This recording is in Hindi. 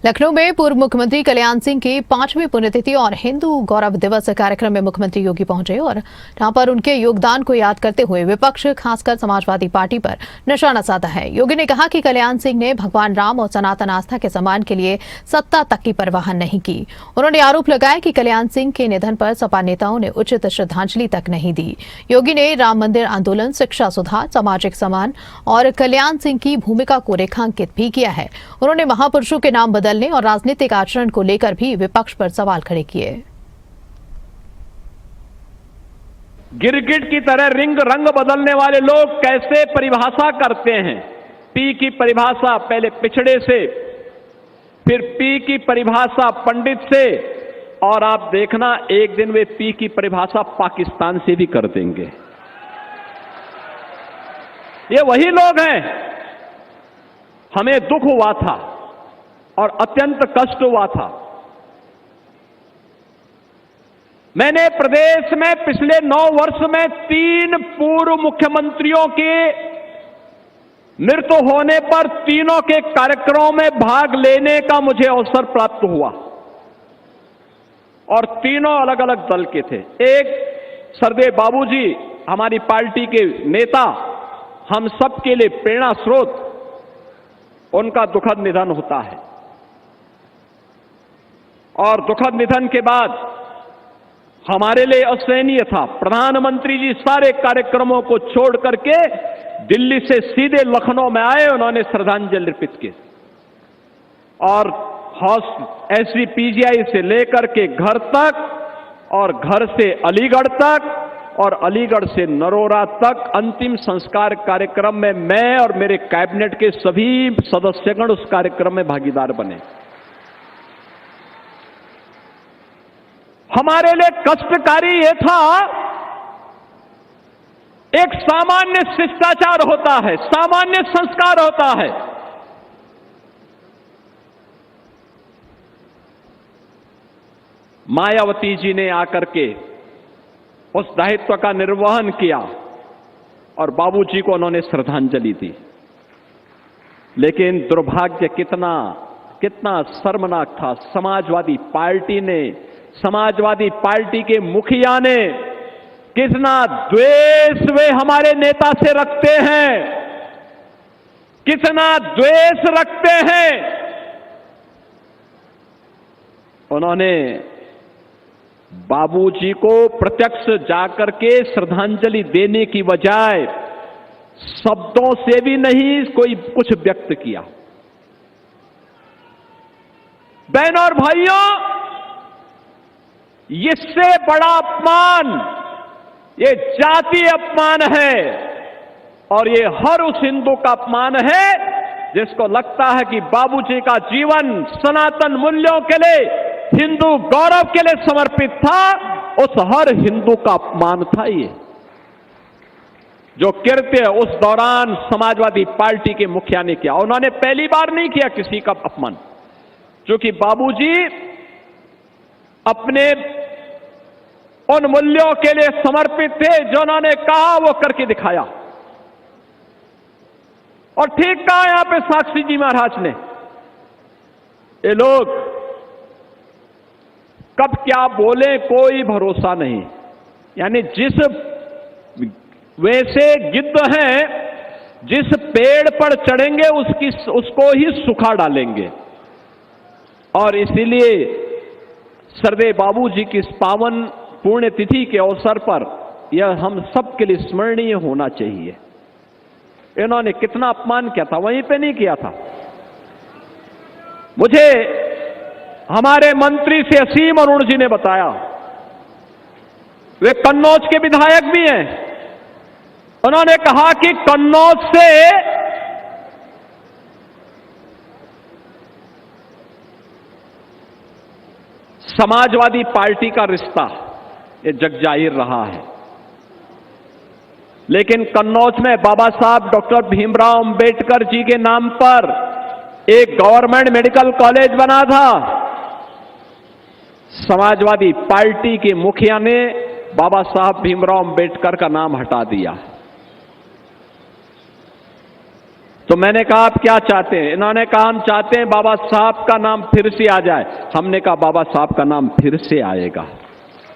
लखनऊ में पूर्व मुख्यमंत्री कल्याण सिंह की 5वीं पुण्यतिथि और हिंदू गौरव दिवस कार्यक्रम में मुख्यमंत्री योगी पहुंचे और यहां पर उनके योगदान को याद करते हुए विपक्ष खासकर समाजवादी पार्टी पर निशाना साधा है। योगी ने कहा कि कल्याण सिंह ने भगवान राम और सनातन आस्था के सम्मान के लिए सत्ता तक की परवाह नहीं की। उन्होंने आरोप लगाया कि कल्याण सिंह के निधन पर सपा नेताओं ने उचित श्रद्धांजलि तक नहीं दी। योगी ने राम मंदिर आंदोलन, शिक्षा सुधार, सामाजिक सम्मान और कल्याण सिंह की भूमिका को रेखांकित भी किया है। उन्होंने महापुरुषों के नाम बदलने और राजनीतिक आचरण को लेकर भी विपक्ष पर सवाल खड़े किए। गिरगिट की तरह रंग बदलने वाले लोग कैसे परिभाषा करते हैं। पी की परिभाषा पहले पिछड़े से, फिर पी की परिभाषा पंडित से, और आप देखना एक दिन वे पी की परिभाषा पाकिस्तान से भी कर देंगे। ये वही लोग हैं। हमें दुख हुआ था और अत्यंत कष्ट हुआ था। मैंने प्रदेश में पिछले 9 वर्ष में 3 पूर्व मुख्यमंत्रियों के मृत्यु होने पर तीनों के कार्यक्रमों में भाग लेने का मुझे अवसर प्राप्त हुआ और तीनों अलग अलग दल के थे। एक सरदेव बाबूजी, हमारी पार्टी के नेता, हम सबके लिए प्रेरणा स्रोत, उनका दुखद निधन होता है और दुखद निधन के बाद हमारे लिए असहनीय था। प्रधानमंत्री जी सारे कार्यक्रमों को छोड़ करके दिल्ली से सीधे लखनऊ में आए, उन्होंने श्रद्धांजलि अर्पित की और SVPGI से लेकर के घर तक और घर से अलीगढ़ तक और अलीगढ़ से नरोरा तक अंतिम संस्कार कार्यक्रम में मैं और मेरे कैबिनेट के सभी सदस्यगण उस कार्यक्रम में भागीदार बने। हमारे लिए कष्टकारी यह था, एक सामान्य शिष्टाचार होता है, सामान्य संस्कार होता है। मायावती जी ने आकर के उस दायित्व का निर्वहन किया और बाबूजी को उन्होंने श्रद्धांजलि दी। लेकिन दुर्भाग्य कितना शर्मनाक था। समाजवादी पार्टी के मुखिया ने कितना द्वेष वे हमारे नेता से रखते हैं, कितना द्वेष रखते हैं। उन्होंने बाबूजी को प्रत्यक्ष जाकर के श्रद्धांजलि देने की बजाय शब्दों से भी नहीं कोई कुछ व्यक्त किया। बहनों और भाइयों, इससे बड़ा अपमान ये जातीय अपमान है और ये हर उस हिंदू का अपमान है जिसको लगता है कि बाबूजी का जीवन सनातन मूल्यों के लिए, हिंदू गौरव के लिए समर्पित था। उस हर हिंदू का अपमान था ये जो कृत्य उस दौरान समाजवादी पार्टी के मुखिया ने किया। उन्होंने पहली बार नहीं किया किसी का अपमान, क्योंकि बाबूजी अपने उन मूल्यों के लिए समर्पित थे जो उन्होंने कहा वो करके दिखाया। और ठीक कहा यहां पे साक्षी जी महाराज ने, ये लोग कब क्या बोले कोई भरोसा नहीं। यानी जिस वैसे गिद्ध हैं, जिस पेड़ पर चढ़ेंगे उसको ही सुखा डालेंगे। और इसीलिए सरदेव बाबूजी की इस पावन पुण्यतिथि के अवसर पर यह हम सबके लिए स्मरणीय होना चाहिए। इन्होंने कितना अपमान किया था, वहीं पे नहीं किया था। मुझे हमारे मंत्री से असीम अरुण जी ने बताया, वे कन्नौज के विधायक भी हैं। उन्होंने कहा कि कन्नौज से समाजवादी पार्टी का रिश्ता ये जगजाहिर रहा है, लेकिन कन्नौज में बाबा साहब डॉक्टर भीमराव अंबेडकर जी के नाम पर एक गवर्नमेंट मेडिकल कॉलेज बना था। समाजवादी पार्टी के मुखिया ने बाबा साहब भीमराव अंबेडकर का नाम हटा दिया। तो मैंने कहा आप क्या चाहते हैं? इन्होंने कहा हम चाहते हैं बाबा साहब का नाम फिर से आ जाए। हमने कहा बाबा साहब का नाम फिर से आएगा।